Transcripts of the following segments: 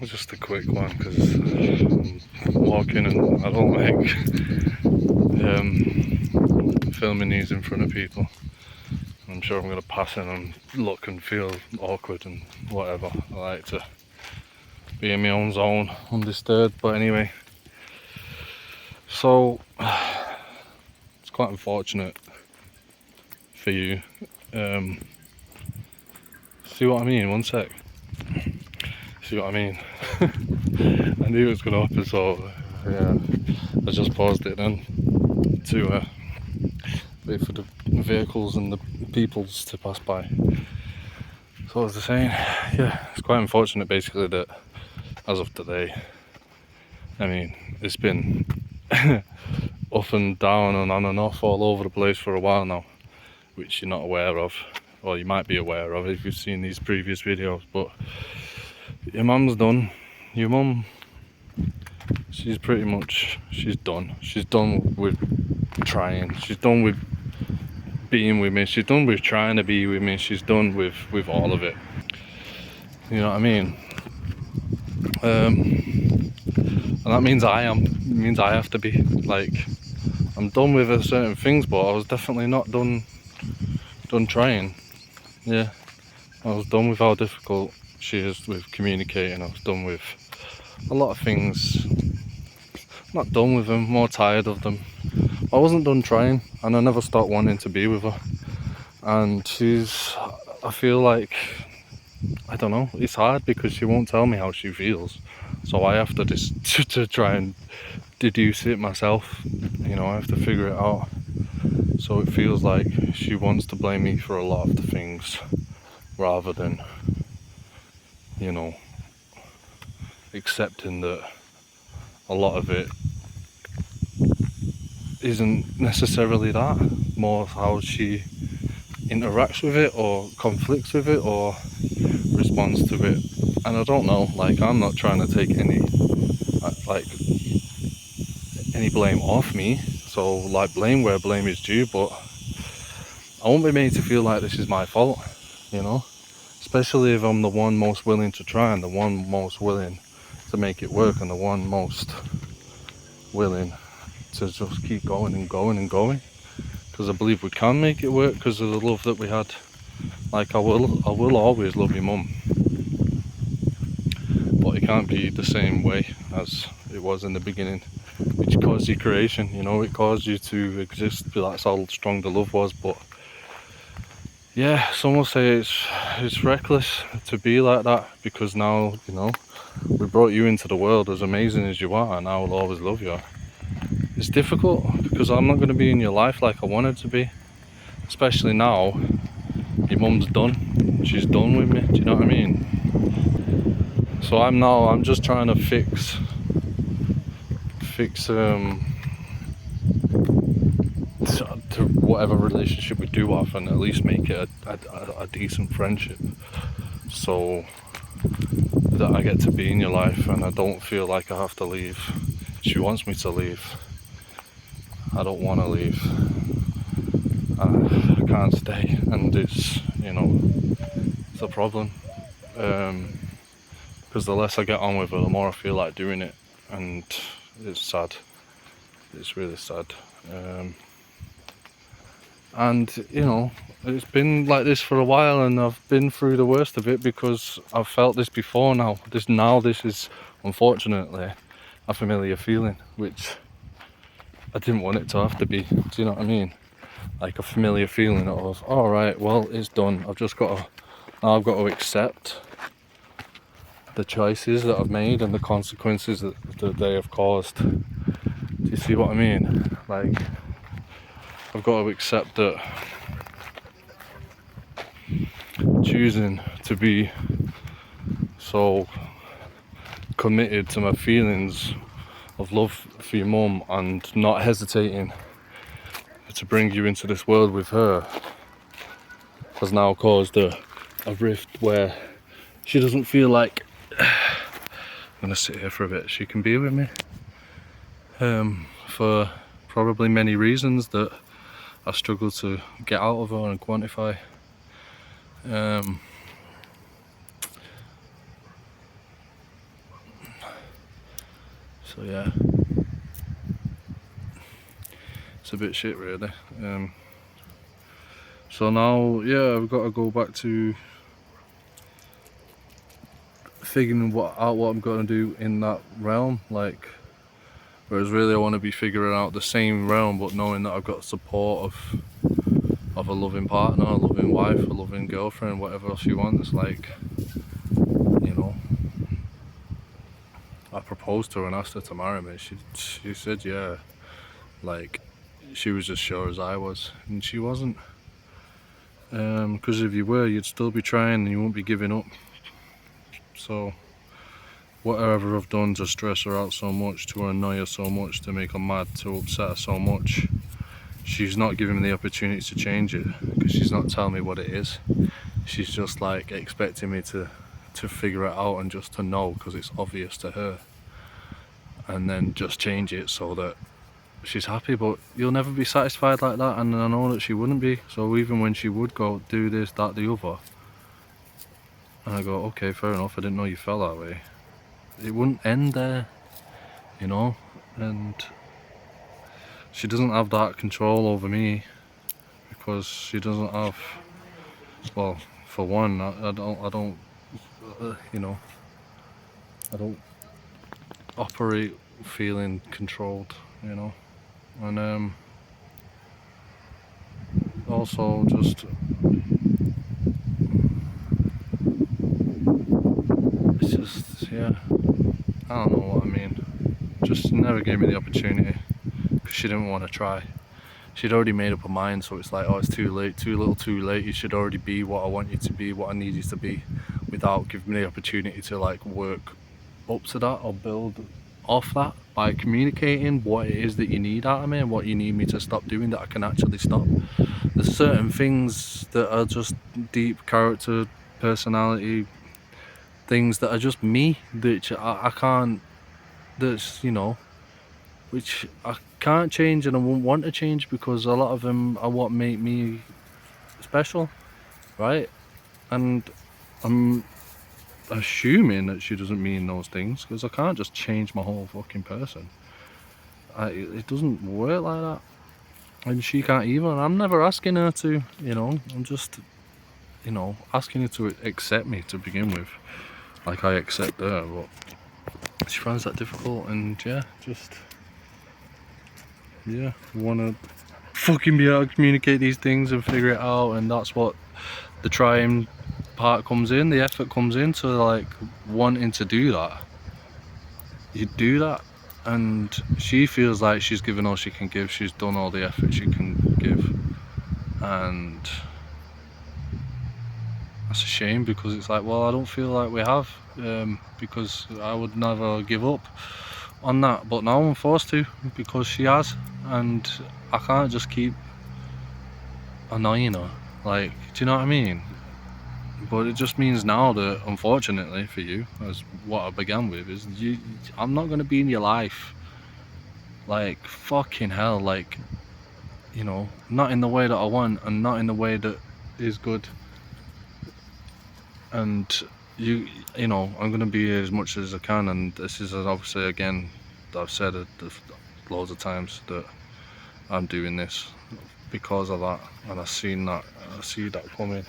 Just a quick one because I'm walking and I don't like filming these in front of people. I'm sure I'm going to pass in and look and feel awkward and whatever. I like to be in my own zone, undisturbed. But anyway, so it's quite unfortunate for you. See what I mean? One sec. See what I mean? I knew it was going to happen, so yeah, I just paused it then to wait for the vehicles and the peoples to pass by. So I was saying, yeah, it's quite unfortunate basically that as of today, I mean, it's been up and down and on and off all over the place for a while now, which you're not aware of, or you might be aware of if you've seen these previous videos. But your mum's done. Your mum, she's pretty much, she's done. She's done with trying. She's done with being with me. She's done with trying to be with me. She's done with all of it. You know what I mean? And that means I have to be. Like, I'm done with certain things, but I was definitely not done trying. Yeah, I was done with how difficult she is with communicating. I was done with a lot of things. Not done with them, more tired of them. I wasn't done trying, and I never stopped wanting to be with her. And I feel like, I don't know, it's hard because she won't tell me how she feels. So I have to just to try and deduce it myself. You know, I have to figure it out. So it feels like she wants to blame me for a lot of the things rather than, you know, accepting that a lot of it isn't necessarily that. More how she interacts with it or conflicts with it or responds to it. And I don't know, like, I'm not trying to take any blame off me, so like, blame where blame is due, but I won't be made to feel like this is my fault, you know, especially if I'm the one most willing to try and the one most willing to make it work and the one most willing to just keep going and going and going, because I believe we can make it work because of the love that we had. Like, I will always love your mum, but it can't be the same way as it was in the beginning, which caused your creation, you know, it caused you to exist. That's how strong the love was. But yeah, some will say it's reckless to be like that, because now, you know, we brought you into the world as amazing as you are, and I will always love you. It's difficult because I'm not going to be in your life like I wanted to be, especially now. Your mum's done. She's done with me. Do you know what I mean? So I'm just trying to fix to whatever relationship we do have, and at least make it a decent friendship, so that I get to be in your life and I don't feel like I have to leave. She wants me to leave. I don't want to leave. I can't stay, and it's, you know, it's a problem. Because the less I get on with her, the more I feel like doing it, and it's sad. It's really sad. And, you know, it's been like this for a while, and I've been through the worst of it because I've felt this before now. This is unfortunately a familiar feeling, which I didn't want it to have to be. Do you know what I mean? Like, a familiar feeling of, all right, well, it's done. I've got to accept the choices that I've made and the consequences that they have caused. Do you see what I mean? Like, I've got to accept that choosing to be so committed to my feelings of love for your mum and not hesitating to bring you into this world with her has now caused a rift where she doesn't feel like I'm gonna sit here for a bit. She can be with me for probably many reasons that I struggle to get out of her and quantify. So yeah, it's a bit shit really. So now, yeah, I've got to go back to figuring out what I'm going to do in that realm, like, whereas really I want to be figuring out the same realm, but knowing that I've got support of a loving partner, a loving wife, a loving girlfriend, whatever she wants. Like, you know, I proposed to her and asked her to marry me. She said yeah, like, she was as sure as I was, and she wasn't. Because if you were, you'd still be trying and you won't be giving up. So whatever I've done to stress her out so much, to annoy her so much, to make her mad, to upset her so much, she's not giving me the opportunity to change it, because she's not telling me what it is. She's just like expecting me to figure it out and just to know because it's obvious to her, and then just change it so that she's happy. But you'll never be satisfied like that, and I know that she wouldn't be. So even when she would go do this, that, the other, and I go, okay, fair enough, I didn't know you felt that way, it wouldn't end there, you know. And she doesn't have that control over me, because she doesn't have, well, for one, I don't you know, I don't operate feeling controlled, you know. And also just, it's just, yeah, I don't know what I mean. Just never gave me the opportunity because she didn't want to try. She'd already made up her mind, so it's like, oh, it's too late, too little, too late. You should already be what I want you to be, what I need you to be, without giving me the opportunity to like work up to that or build off that by communicating what it is that you need out of me and what you need me to stop doing that I can actually stop. There's certain things that are just deep character, personality things that are just me, that I can't, that's, you know, which I can't change and I won't want to change, because a lot of them are what make me special, right? And I'm assuming that she doesn't mean those things, because I can't just change my whole fucking person. It doesn't work like that, and she can't either. And I'm never asking her to, you know. I'm just, you know, asking her to accept me to begin with, like I accept her. But she finds that difficult, and yeah, just, yeah, wanna fucking be able to communicate these things and figure it out, and that's what the trying part comes in, the effort comes into, like, wanting to do that. You do that, and she feels like she's given all she can give, she's done all the effort she can give, and that's a shame, because it's like, well, I don't feel like we have, because I would never give up on that, but now I'm forced to, because she has, and I can't just keep annoying her. Like, do you know what I mean? But it just means now that, unfortunately for you, as what I began with, is I'm not going to be in your life. Like, fucking hell, like, you know, not in the way that I want, and not in the way that is good. And you know, I'm going to be as much as I can, and this is obviously, again, I've said it loads of times, that I'm doing this because of that, and I see that coming.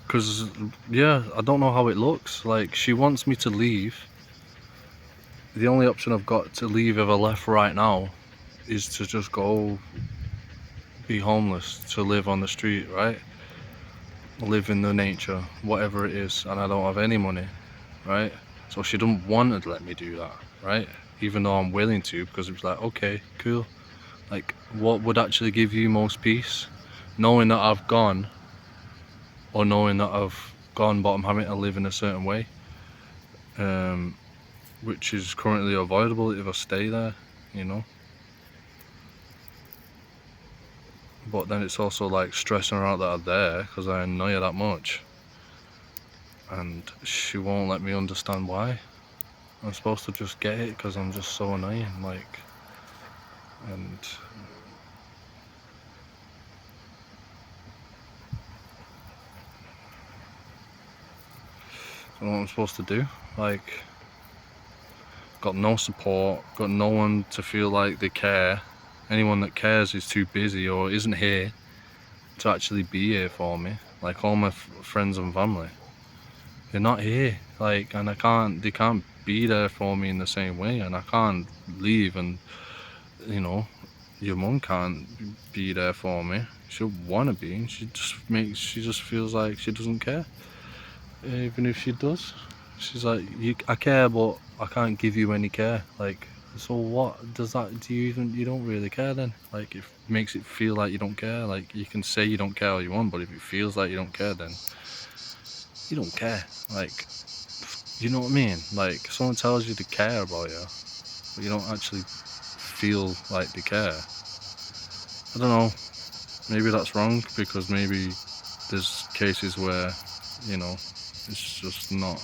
Because, yeah, I don't know how it looks. Like, she wants me to leave. The only option I've got to leave if I left right now is to just go be homeless, to live on the street, right? Live in the nature, whatever it is, and I don't have any money, right? So she didn't want to let me do that, right? Even though I'm willing to, because it was like, okay, cool. Like, what would actually give you most peace? Knowing that I've gone, or knowing that I've gone but I'm having to live in a certain way, which is currently avoidable if I stay there, you know. But then it's also like stressing her out that I'm there because I annoy her that much, and she won't let me understand why. I'm supposed to just get it because I'm just so annoying, like, and I don't know what I'm supposed to do. Like, got no support, got no one to feel like they care. Anyone that cares is too busy or isn't here to actually be here for me. Like all my friends and family, they're not here. Like, and they can't be there for me in the same way, and I can't leave. And you know, your mum can't be there for me. She'll want to be, and she just feels like she doesn't care. Even if she does, she's like, I care, but I can't give you any care. Like, so what does that? You don't really care then? Like, it makes it feel like you don't care. Like, you can say you don't care all you want, but if it feels like you don't care, then you don't care. Like, you know what I mean? Like, someone tells you to care about you, but you don't actually feel like they care. I don't know. Maybe that's wrong, because maybe there's cases where, you know, it's just not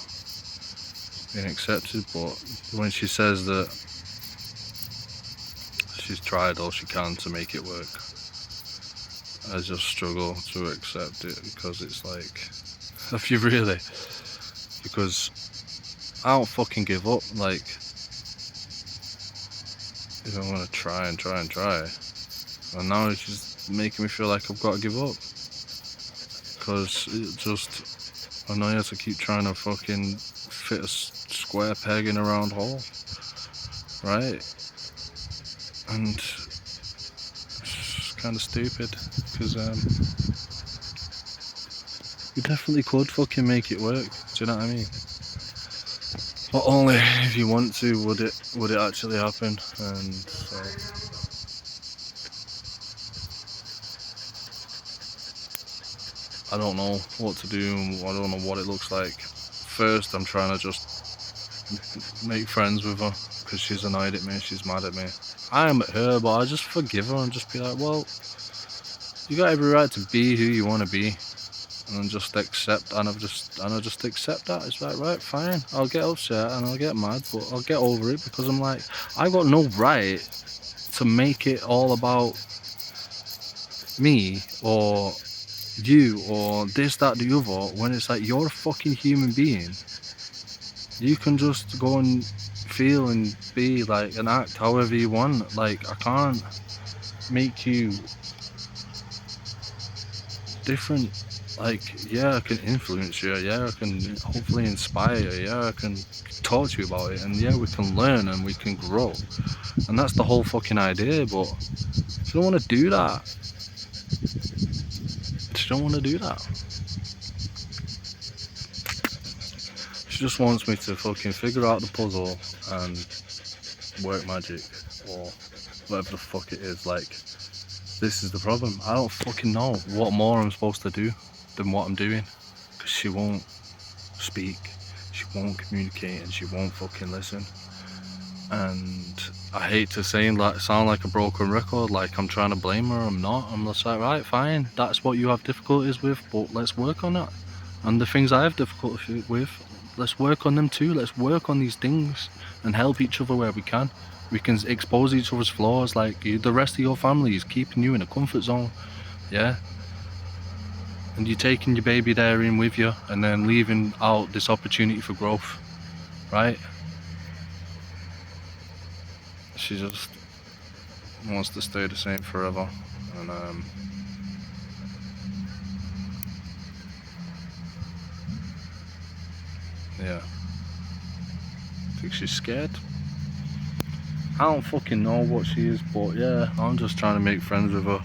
being accepted. But when she says that she's tried all she can to make it work, I just struggle to accept it, because it's like, have you really? Because I don't fucking give up. Like, if I'm gonna try and try and try, and now it's just making me feel like I've got to give up, because it just, I know you have to keep trying to fucking fit a square peg in a round hole, right? And it's kind of stupid, because you definitely could fucking make it work. Do you know what I mean? But only if you want to would it actually happen. And so, I don't know what to do. I don't know what it looks like. First, I'm trying to just make friends with her, because she's annoyed at me, she's mad at me. I am at her, but I just forgive her and just be like, well, you got every right to be who you want to be, and just accept. And I just accept that. It's like, right, fine, I'll get upset and I'll get mad, but I'll get over it, because I'm like, I got no right to make it all about me or you or this, that, the other, when it's like, you're a fucking human being. You can just go and feel and be like and act however you want. Like, I can't make you different. Like, yeah, I can influence you, yeah, I can hopefully inspire you, yeah, I can talk to you about it, and yeah, we can learn and we can grow, and that's the whole fucking idea. But if you don't want to do that, she don't want to do that. She just wants me to fucking figure out the puzzle and work magic, or whatever the fuck it is. Like, this is the problem. I don't fucking know what more I'm supposed to do than what I'm doing, because she won't speak, she won't communicate, and she won't fucking listen. And I hate to sound like a broken record, like I'm trying to blame her. I'm not. I'm just like, right, fine, that's what you have difficulties with, but let's work on that. And the things I have difficulty with, let's work on them too. Let's work on these things and help each other where we can. We can expose each other's flaws. Like, the rest of your family is keeping you in a comfort zone, yeah? And you're taking your baby there in with you and then leaving out this opportunity for growth, right? She just wants to stay the same forever, and yeah, I think she's scared. I don't fucking know what she is, but yeah, I'm just trying to make friends with her.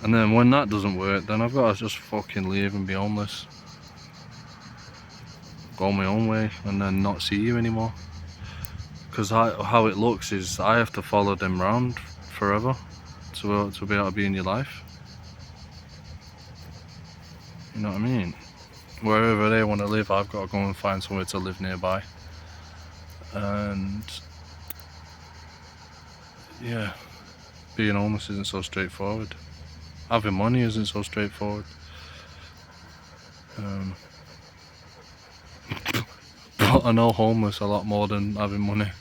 And then when that doesn't work, then I've got to just fucking leave and be homeless, go my own way, and then not see you anymore. Because how it looks is I have to follow them around forever to be able to be in your life. You know what I mean? Wherever they want to live, I've got to go and find somewhere to live nearby. And yeah, being homeless isn't so straightforward. Having money isn't so straightforward. But I know homeless a lot more than having money.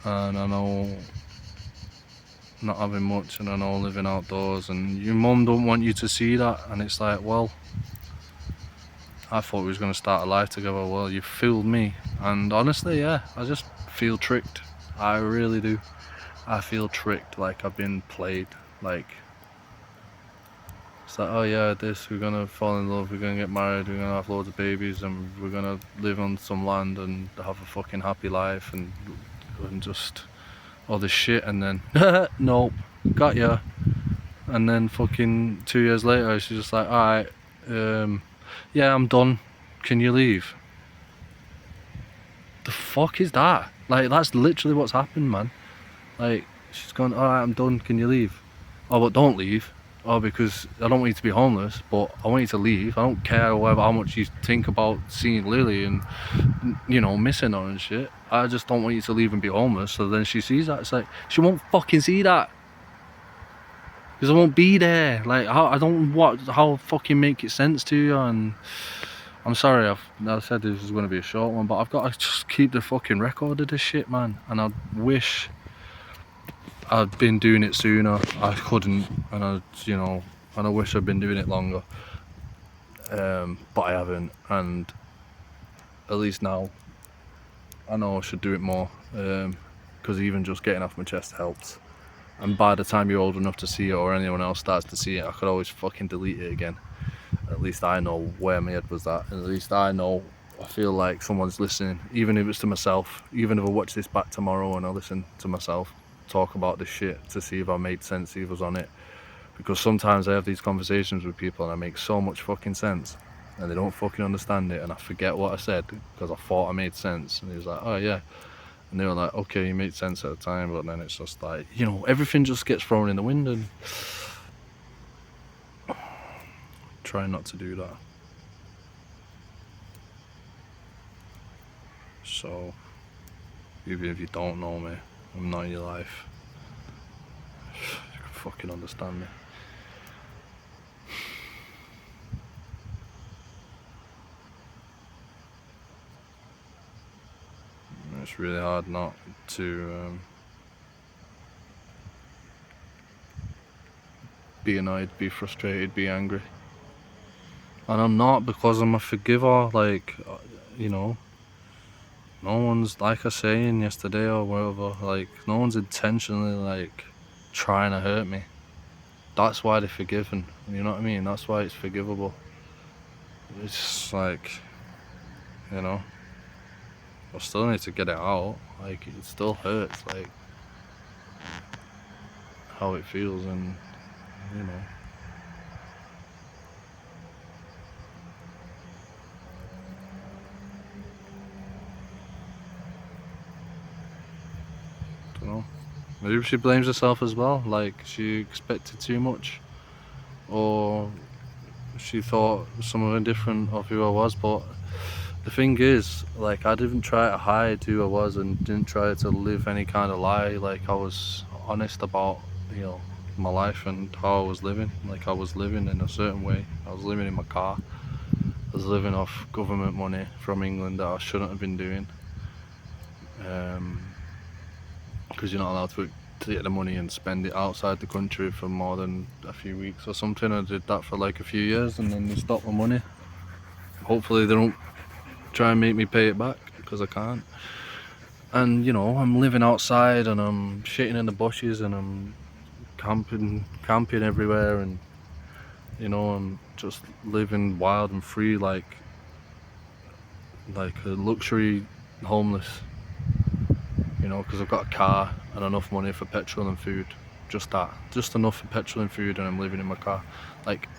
And I know not having much, and I know living outdoors, and your mum don't want you to see that, and it's like, well, I thought we was going to start a life together. Well, you fooled me. And honestly, yeah, I just feel tricked. I really do. I feel tricked, like I've been played. Like, it's like, oh yeah, we're going to fall in love, we're going to get married, we're going to have loads of babies, and we're going to live on some land and have a fucking happy life, and just all this shit. And then, nope, got ya. And then fucking 2 years later, she's just like, alright, yeah, I'm done. Can you leave? The fuck is that? Like, that's literally what's happened, man. Like, she's gone, alright, I'm done. Can you leave? Oh, but don't leave. Oh, because I don't want you to be homeless, but I want you to leave. I don't care whatever, how much you think about seeing Lily and, you know, missing her and shit. I just don't want you to leave and be homeless. So then she sees that. It's like, she won't fucking see that. Because I won't be there. Like, how fucking make it sense to you? And I'm sorry, I said this was going to be a short one, but I've got to just keep the fucking record of this shit, man. And I wish I'd been doing it sooner. I couldn't, and I wish I'd been doing it longer. But I haven't, and at least now I know I should do it more. Because even just getting off my chest helps. And by the time you're old enough to see it, or anyone else starts to see it, I could always fucking delete it again. At least I know where my head was at, and at least I feel like someone's listening, even if it's to myself. Even if I watch this back tomorrow and I listen to myself talk about this shit to see if I made sense, see if I was on it. Because sometimes I have these conversations with people and I make so much fucking sense and they don't fucking understand it, and I forget what I said because I thought I made sense, and he was like, oh yeah. And they were like, okay, you made sense at the time, but then it's just like, you know, everything just gets thrown in the wind, and try not to do that. So, even if you don't know me, I'm not in your life, you can fucking understand me. It's really hard not to be annoyed, be frustrated, be angry. And I'm not, because I'm a forgiver. Like, you know, no one's, like I was saying yesterday or whatever, like, no one's intentionally, like, trying to hurt me. That's why they're forgiven, you know what I mean? That's why it's forgivable. It's like, you know, I still need to get it out. Like, it still hurts, like, how it feels, and, you know. Don't know. Maybe she blames herself as well, like she expected too much, or she thought something different of who I was. But the thing is, like, I didn't try to hide who I was and didn't try to live any kind of lie. Like, I was honest about, you know, my life and how I was living. Like, I was living in a certain way. I was living in my car. I was living off government money from England that I shouldn't have been doing. Because you're not allowed to get the money and spend it outside the country for more than a few weeks or something. I did that for like a few years, and then they stopped my money. Hopefully they don't try and make me pay it back, because I can't. And, you know, I'm living outside and I'm shitting in the bushes and I'm camping everywhere, and, you know, I'm just living wild and free, like a luxury homeless. You know, because I've got a car and enough money for petrol and food. Just that. Just enough for petrol and food, and I'm living in my car. Like,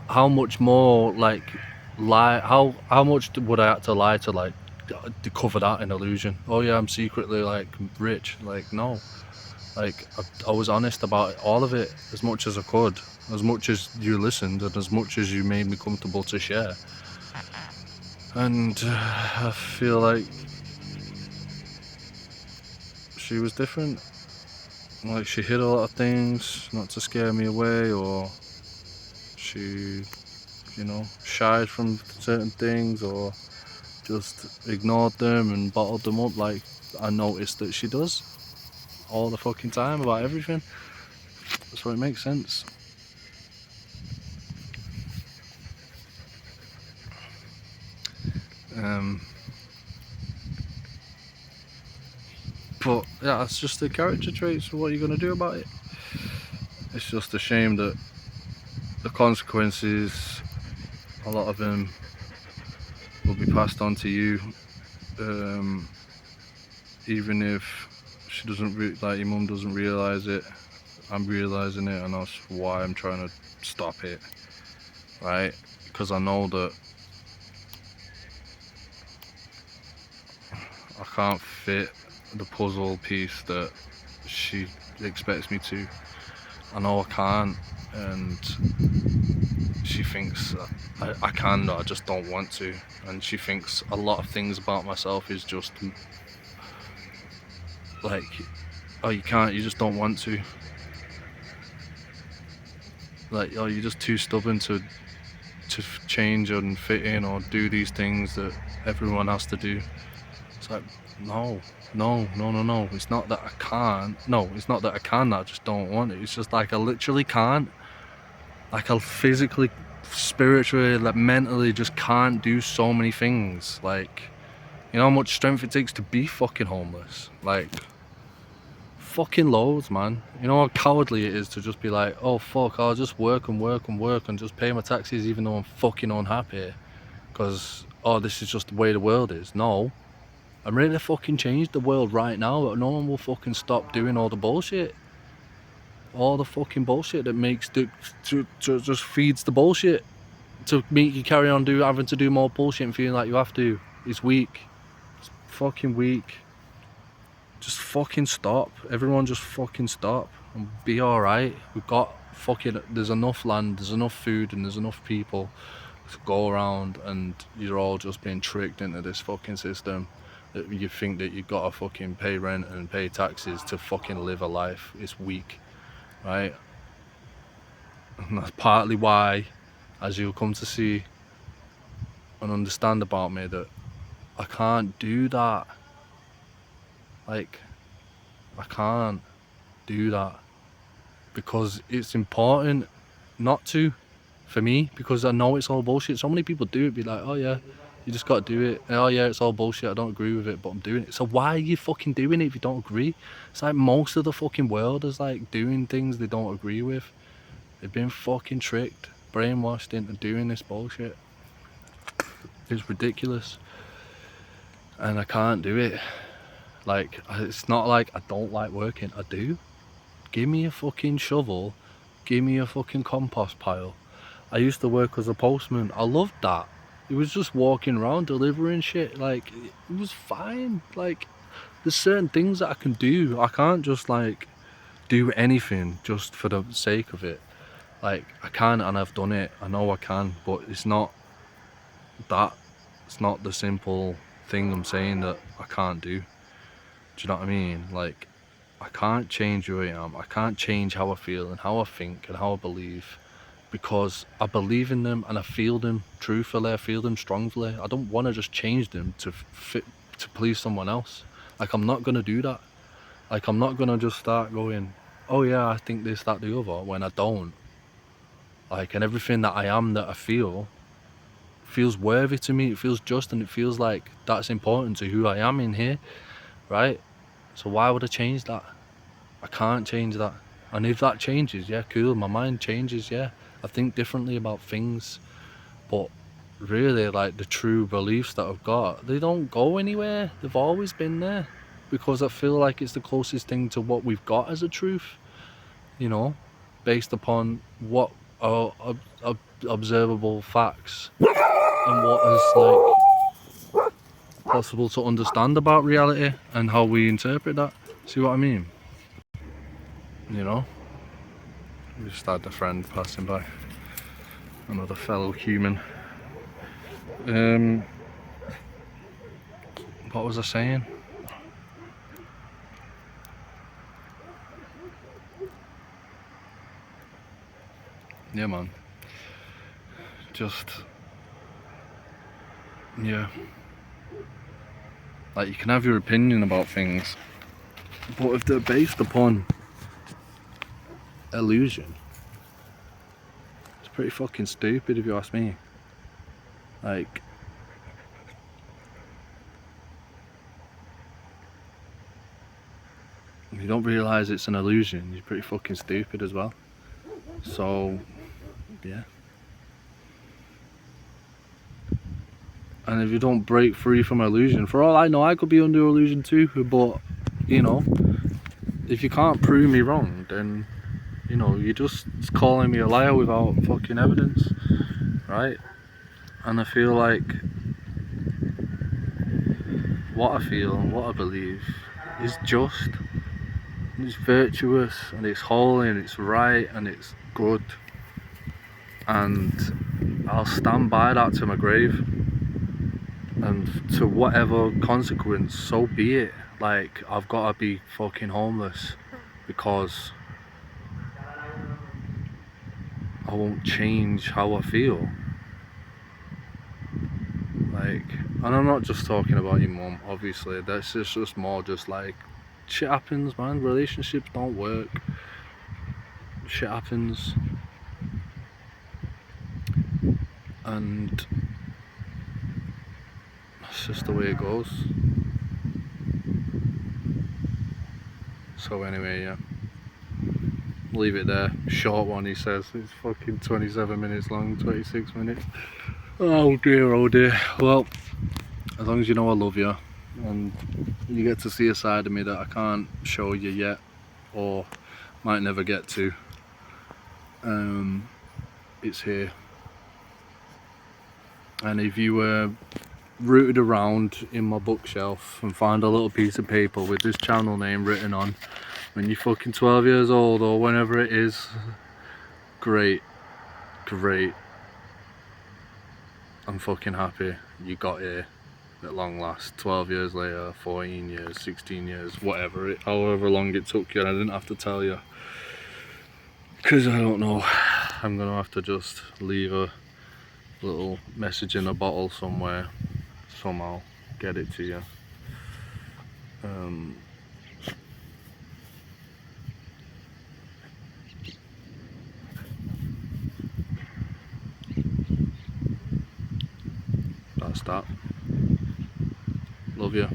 how much more, like, how much would I have to lie to, like, to cover that in illusion? Oh yeah, I'm secretly, like, rich. Like, no. Like, I was honest about all of it as much as I could. As much as you listened and as much as you made me comfortable to share. And I feel like she was different. Like, she hid a lot of things not to scare me away, or she, you know, shied from certain things, or just ignored them and bottled them up, like I noticed that she does all the fucking time about everything. So it makes sense. Um, but yeah, it's just the character traits. So what are you gonna do about it? It's just a shame that the consequences, a lot of them, will be passed on to you. Even if she doesn't like your mum doesn't realise it, I'm realising it, and that's why I'm trying to stop it, right? Because I know that I can't fit the puzzle piece that she expects me to. I know I can't, and she thinks I can, but I just don't want to. And she thinks a lot of things about myself is just like, oh, you can't, you just don't want to. Like, oh, you're just too stubborn to change and fit in or do these things that everyone has to do. It's like, no. It's not that I can't. No, it's not that I can. I just don't want it. It's just like I literally can't. Like I physically, spiritually, like mentally, just can't do so many things. Like, you know how much strength it takes to be fucking homeless. Like, fucking loads, man. You know how cowardly it is to just be like, oh fuck, I'll just work and just pay my taxes even though I'm fucking unhappy. Because, oh, this is just the way the world is. No. I'm ready to fucking change the world right now, but no one will fucking stop doing all the bullshit. All the fucking bullshit that makes just feeds the bullshit to make you carry on having to do more bullshit and feeling like you have to. It's weak. It's fucking weak. Just fucking stop. Everyone just fucking stop and be alright. We've got fucking, there's enough land, there's enough food, and there's enough people to go around, and you're all just being tricked into this fucking system that you think that you've got to fucking pay rent and pay taxes to fucking live a life. It's weak, right? And that's partly why, as you'll come to see and understand about me, that I can't do that. Like, I can't do that because it's important not to, for me, because I know it's all bullshit. So many people do it, be like, oh yeah, you just gotta do it. Oh yeah, it's all bullshit, I don't agree with it, but I'm doing it. So why are you fucking doing it if you don't agree? It's like most of the fucking world is like doing things they don't agree with. They've been fucking tricked, brainwashed into doing this bullshit. It's ridiculous. And I can't do it. Like, it's not like I don't like working, I do. Give me a fucking shovel, give me a fucking compost pile. I used to work as a postman. I loved that. It was just walking around delivering shit. Like, it was fine. Like, there's certain things that I can do. I can't just like do anything just for the sake of it. Like, I can, and I've done it. I know I can, but it's not that. It's not the simple thing I'm saying that I can't do. Do you know what I mean? Like, I can't change who I am. I can't change how I feel and how I think and how I believe, because I believe in them and I feel them truthfully. I feel them strongly. I don't want to just change them to fit, to please someone else. Like, I'm not gonna do that. Like, I'm not gonna just start going, oh yeah, I think this, that, the other, when I don't. Like, and everything that I am, that I feel, feels worthy to me. It feels just, and it feels like that's important to who I am in here, right? So why would I change that? I can't change that. And if that changes, yeah, cool, my mind changes, yeah. I think differently about things. But really, like, the true beliefs that I've got, they don't go anywhere. They've always been there. Because I feel like it's the closest thing to what we've got as a truth, you know, based upon what are observable facts and what is like possible to understand about reality and how we interpret that. See what I mean? You know? We just had a friend passing by, another fellow human. What was I saying? Yeah, man. Just, yeah. Like, you can have your opinion about things, but if they're based upon illusion, it's pretty fucking stupid if you ask me. Like, you don't realise it's an illusion, you're pretty fucking stupid as well. So, yeah. And if you don't break free from illusion, for all I know, I could be under illusion too, but, you know, if you can't prove me wrong, then, you know, you're just calling me a liar without fucking evidence, right? And I feel like what I feel and what I believe is just, and it's virtuous, and it's holy, and it's right, and it's good. And I'll stand by that to my grave. And to whatever consequence, so be it. Like, I've got to be fucking homeless because I won't change how I feel. Like, and I'm not just talking about your mum, obviously. That's just more just like, shit happens, man. Relationships don't work. Shit happens. And that's just the way it goes. So anyway, yeah. Leave it there. Short one, he says. It's fucking 27 minutes long, 26 minutes. Oh dear, oh dear. Well, as long as you know I love you, and you get to see a side of me that I can't show you yet, or might never get to, it's here. And if you were rooted around in my bookshelf and find a little piece of paper with this channel name written on when you're fucking 12 years old or whenever it is, great. I'm fucking happy you got here at long last. 12 years later, 14 years, 16 years, whatever, however long it took you. I didn't have to tell you, because I don't know. I'm gonna have to just leave a little message in a bottle somewhere, somehow get it to you. That's that. Love you.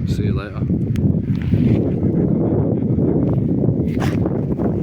See you later.